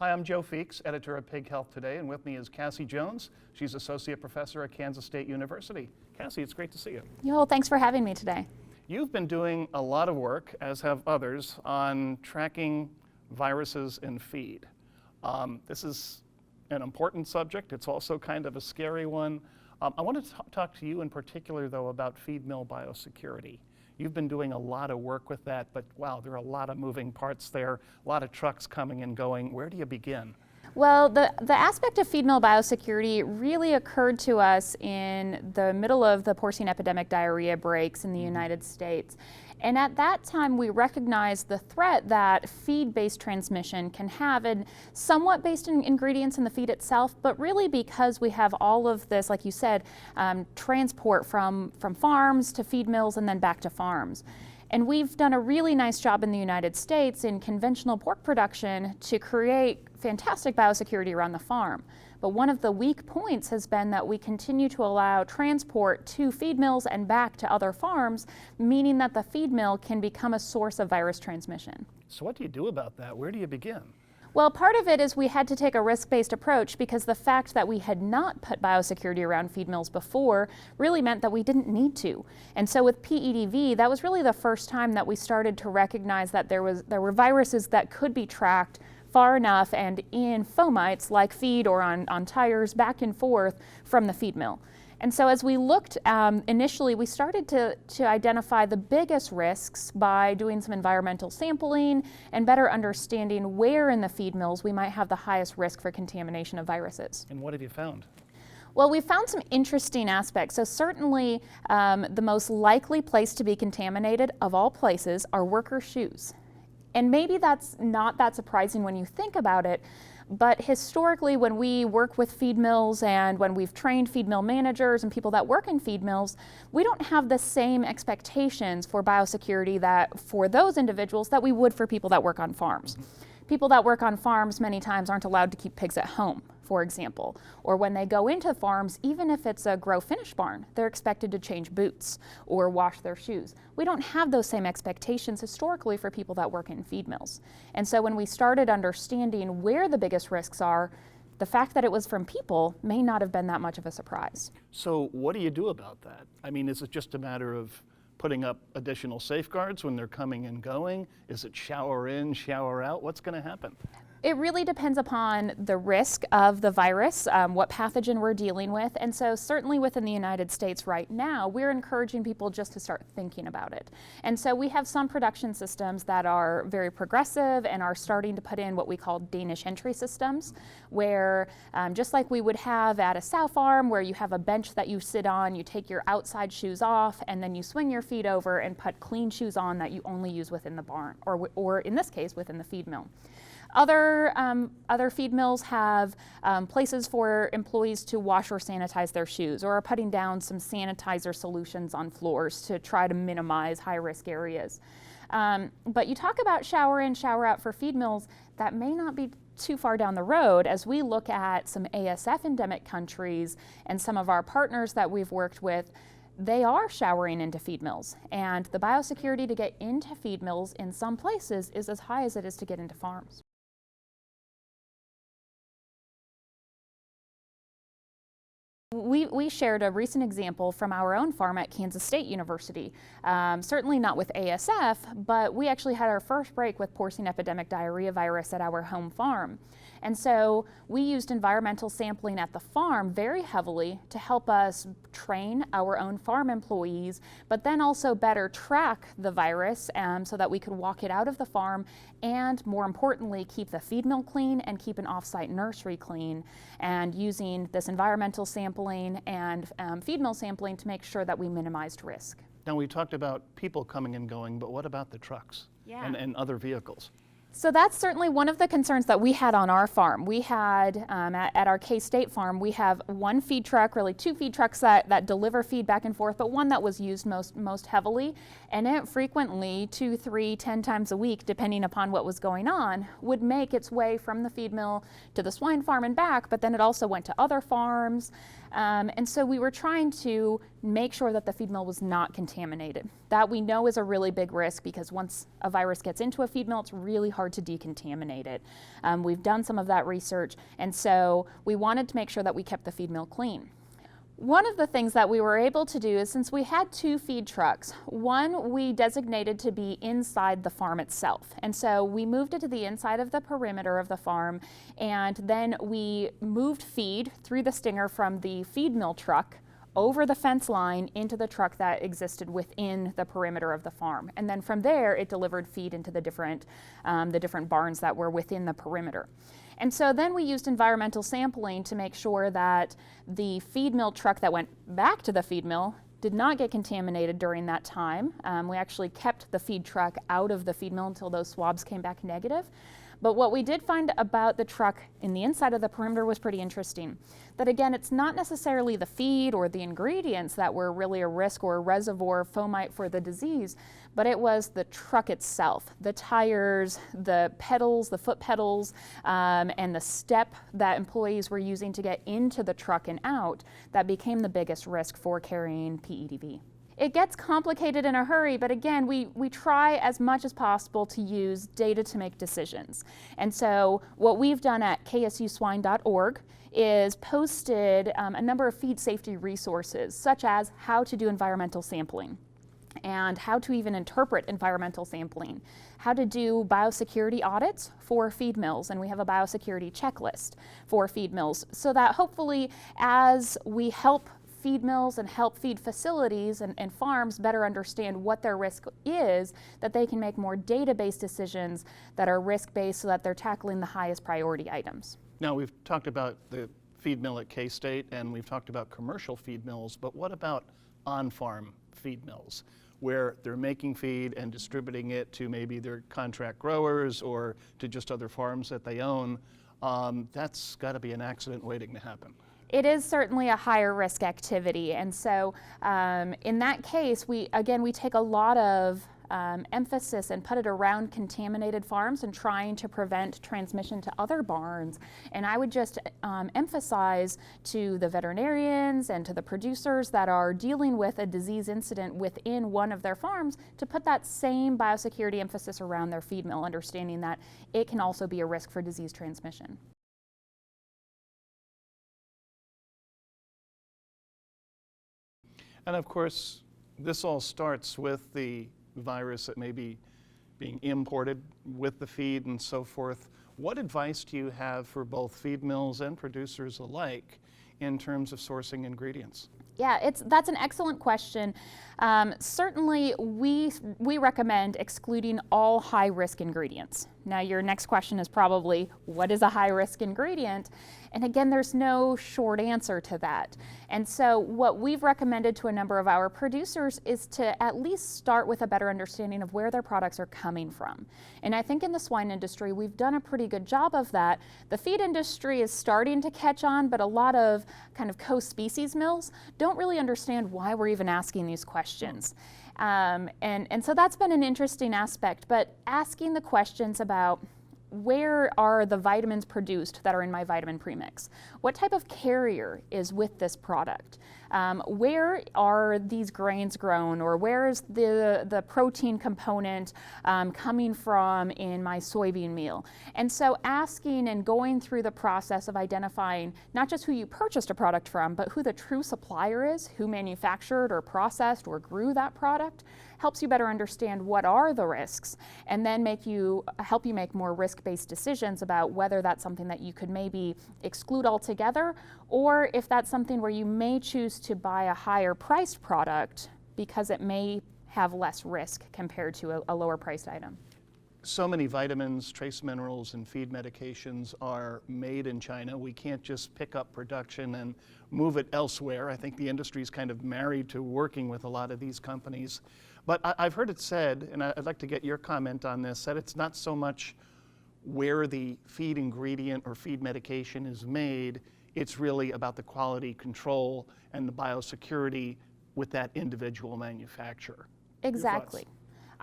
Hi, I'm Joe Feeks, editor of Pig Health Today, and with me is Cassie Jones. She's associate professor at Kansas State University. Cassie, it's great to see you. Well, thanks for having me today. You've been doing a lot of work, as have others, on tracking viruses in feed. This is an important subject. It's also kind of a scary one. I want to talk to you in particular, though, about feed mill biosecurity. You've been doing a lot of work with that, but wow, there are a lot of moving parts there, a lot of trucks coming and going. Where do you begin? Well, the aspect of feed mill biosecurity really occurred to us in the middle of the porcine epidemic diarrhea breaks in the United States. And at that time, we recognized the threat that feed-based transmission can have, and somewhat based in ingredients in the feed itself, but really because we have all of this, like you said, transport from farms to feed mills and then back to farms. And we've done a really nice job in the United States in conventional pork production to create fantastic biosecurity around the farm. But one of the weak points has been that we continue to allow transport to feed mills and back to other farms, meaning that the feed mill can become a source of virus transmission. So what do you do about that? Where do you begin? Well, part of it is we had to take a risk-based approach because the fact that we had not put biosecurity around feed mills before really meant that we didn't need to. And so with PEDV, that was really the first time that we started to recognize that there were viruses that could be tracked far enough and in fomites like feed or on tires back and forth from the feed mill. And so as we looked initially, we started to identify the biggest risks by doing some environmental sampling and better understanding where in the feed mills we might have the highest risk for contamination of viruses. And what have you found? Well, we found some interesting aspects. So certainly the most likely place to be contaminated of all places are worker shoes. And maybe that's not that surprising when you think about it, but historically when we work with feed mills and when we've trained feed mill managers and people that work in feed mills, we don't have the same expectations for biosecurity that for those individuals that we would for people that work on farms. People that work on farms many times aren't allowed to keep pigs at home, for example. Or when they go into farms, even if it's a grow-finish barn, they're expected to change boots or wash their shoes. We don't have those same expectations historically for people that work in feed mills. And so when we started understanding where the biggest risks are, the fact that it was from people may not have been that much of a surprise. So what do you do about that? I mean, is it just a matter of putting up additional safeguards when they're coming and going? Is it shower in, shower out? What's going to happen? It really depends upon the risk of the virus, what pathogen we're dealing with. And so certainly within the United States right now, we're encouraging people just to start thinking about it. And so we have some production systems that are very progressive and are starting to put in what we call Danish entry systems, where just like we would have at a sow farm where you have a bench that you sit on, you take your outside shoes off, and then you swing your feet over and put clean shoes on that you only use within the barn, or in this case, within the feed mill. Other feed mills have places for employees to wash or sanitize their shoes, or are putting down some sanitizer solutions on floors to try to minimize high-risk areas. But you talk about shower in, shower out for feed mills, that may not be too far down the road as we look at some ASF endemic countries and some of our partners that we've worked with. They are showering into feed mills, and the biosecurity to get into feed mills in some places is as high as it is to get into farms. We shared a recent example from our own farm at Kansas State University. Certainly not with ASF, but we actually had our first break with porcine epidemic diarrhea virus at our home farm. And so we used environmental sampling at the farm very heavily to help us train our own farm employees, but then also better track the virus so that we could walk it out of the farm and, more importantly, keep the feed mill clean and keep an off-site nursery clean, and using this environmental sampling and feed mill sampling to make sure that we minimized risk. Now, we talked about people coming and going, but what about the trucks and other vehicles? So that's certainly one of the concerns that we had on our farm. We had, at our K-State farm, we have one feed truck, really two feed trucks that deliver feed back and forth, but one that was used most heavily. And it frequently, 2, 3, 10 times a week, depending upon what was going on, would make its way from the feed mill to the swine farm and back, but then it also went to other farms. And so we were trying to make sure that the feed mill was not contaminated. That we know is a really big risk because once a virus gets into a feed mill, it's really hard hard to decontaminate it. We've done some of that research, and so we wanted to make sure that we kept the feed mill clean. One of the things that we were able to do is, since we had 2 feed trucks, one we designated to be inside the farm itself. And so we moved it to the inside of the perimeter of the farm, and then we moved feed through the stinger from the feed mill truck over the fence line into the truck that existed within the perimeter of the farm. And then from there, it delivered feed into the different barns that were within the perimeter. And so then we used environmental sampling to make sure that the feed mill truck that went back to the feed mill did not get contaminated during that time. We actually kept the feed truck out of the feed mill until those swabs came back negative. But what we did find about the truck in the inside of the perimeter was pretty interesting. That again, it's not necessarily the feed or the ingredients that were really a risk or a reservoir fomite for the disease, but it was the truck itself, the tires, the pedals, the foot pedals, and the step that employees were using to get into the truck and out that became the biggest risk for carrying PEDV. It gets complicated in a hurry, but again, we try as much as possible to use data to make decisions. And so what we've done at ksuswine.org is posted a number of feed safety resources, such as how to do environmental sampling, and how to even interpret environmental sampling, how to do biosecurity audits for feed mills, and we have a biosecurity checklist for feed mills, so that hopefully as we help feed mills and help feed facilities and farms better understand what their risk is, that they can make more data-based decisions that are risk-based so that they're tackling the highest priority items. Now, we've talked about the feed mill at K-State and we've talked about commercial feed mills, but what about on-farm feed mills where they're making feed and distributing it to maybe their contract growers or to just other farms that they own? That's got to be an accident waiting to happen. It is certainly a higher risk activity, and so in that case, we take a lot of emphasis and put it around contaminated farms and trying to prevent transmission to other barns. And I would just emphasize to the veterinarians and to the producers that are dealing with a disease incident within one of their farms to put that same biosecurity emphasis around their feed mill, understanding that it can also be a risk for disease transmission. And of course, this all starts with the virus that may be being imported with the feed and so forth. What advice do you have for both feed mills and producers alike in terms of sourcing ingredients? Yeah, that's an excellent question. Certainly, we recommend excluding all high-risk ingredients. Now, your next question is probably, what is a high-risk ingredient? And again, there's no short answer to that. And so what we've recommended to a number of our producers is to at least start with a better understanding of where their products are coming from. And I think in the swine industry, we've done a pretty good job of that. The feed industry is starting to catch on, but a lot of kind of co-species mills don't really understand why we're even asking these questions. And so that's been an interesting aspect, but asking the questions about where are the vitamins produced that are in my vitamin premix? What type of carrier is with this product? Where are these grains grown, or where is the protein component coming from in my soybean meal? And so asking and going through the process of identifying not just who you purchased a product from, but who the true supplier is, who manufactured or processed or grew that product, helps you better understand what are the risks, and then help you make more risk-based decisions about whether that's something that you could maybe exclude altogether, or if that's something where you may choose to buy a higher priced product because it may have less risk compared to a lower priced item. So many vitamins, trace minerals, and feed medications are made in China. We can't just pick up production and move it elsewhere. I think the industry is kind of married to working with a lot of these companies. But I've heard it said, and I'd like to get your comment on this, that it's not so much where the feed ingredient or feed medication is made, it's really about the quality control and the biosecurity with that individual manufacturer. Exactly.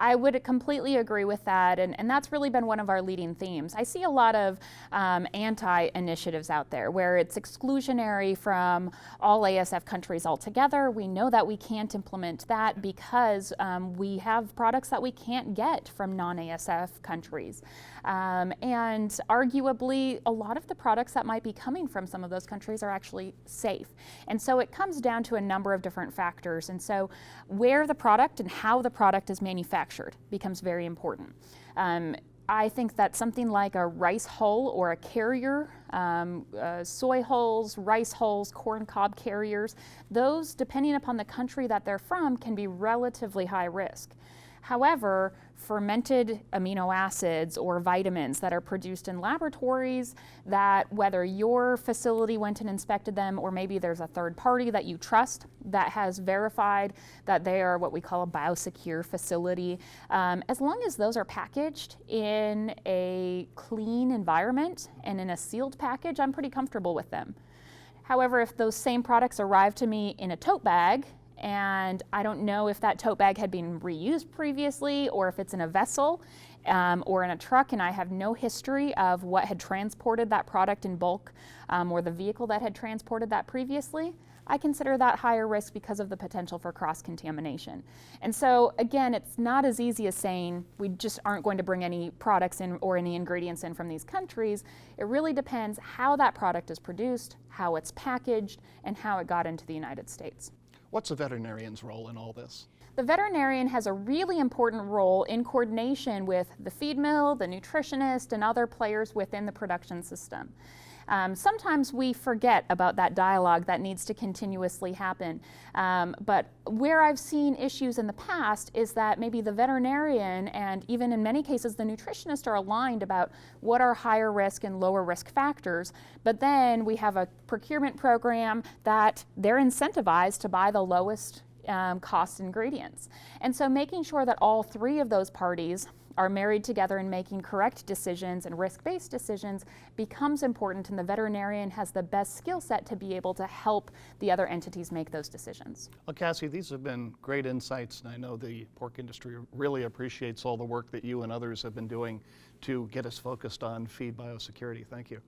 I would completely agree with that, and that's really been one of our leading themes. I see a lot of anti-initiatives out there where it's exclusionary from all ASF countries altogether. We know that we can't implement that because we have products that we can't get from non-ASF countries. And arguably, a lot of the products that might be coming from some of those countries are actually safe. And so it comes down to a number of different factors. And so where the product and how the product is manufactured becomes very important. I think that something like a rice hull or a carrier, soy hulls, rice hulls, corn cob carriers, those, depending upon the country that they're from, can be relatively high risk. However, fermented amino acids or vitamins that are produced in laboratories, that whether your facility went and inspected them or maybe there's a third party that you trust that has verified that they are what we call a biosecure facility, as long as those are packaged in a clean environment and in a sealed package, I'm pretty comfortable with them. However, if those same products arrive to me in a tote bag, and I don't know if that tote bag had been reused previously or if it's in a vessel or in a truck, and I have no history of what had transported that product in bulk or the vehicle that had transported that previously, I consider that higher risk because of the potential for cross-contamination. And so again, it's not as easy as saying we just aren't going to bring any products in or any ingredients in from these countries. It really depends how that product is produced, how it's packaged, and how it got into the United States. What's a veterinarian's role in all this? The veterinarian has a really important role in coordination with the feed mill, the nutritionist, and other players within the production system. Sometimes we forget about that dialogue that needs to continuously happen. But where I've seen issues in the past is that maybe the veterinarian and even in many cases the nutritionist are aligned about what are higher risk and lower risk factors, but then we have a procurement program that they're incentivized to buy the lowest cost ingredients. And so making sure that all three of those parties are married together and making correct decisions and risk-based decisions becomes important, and the veterinarian has the best skill set to be able to help the other entities make those decisions. Well, Cassie, these have been great insights, and I know the pork industry really appreciates all the work that you and others have been doing to get us focused on feed biosecurity. Thank you.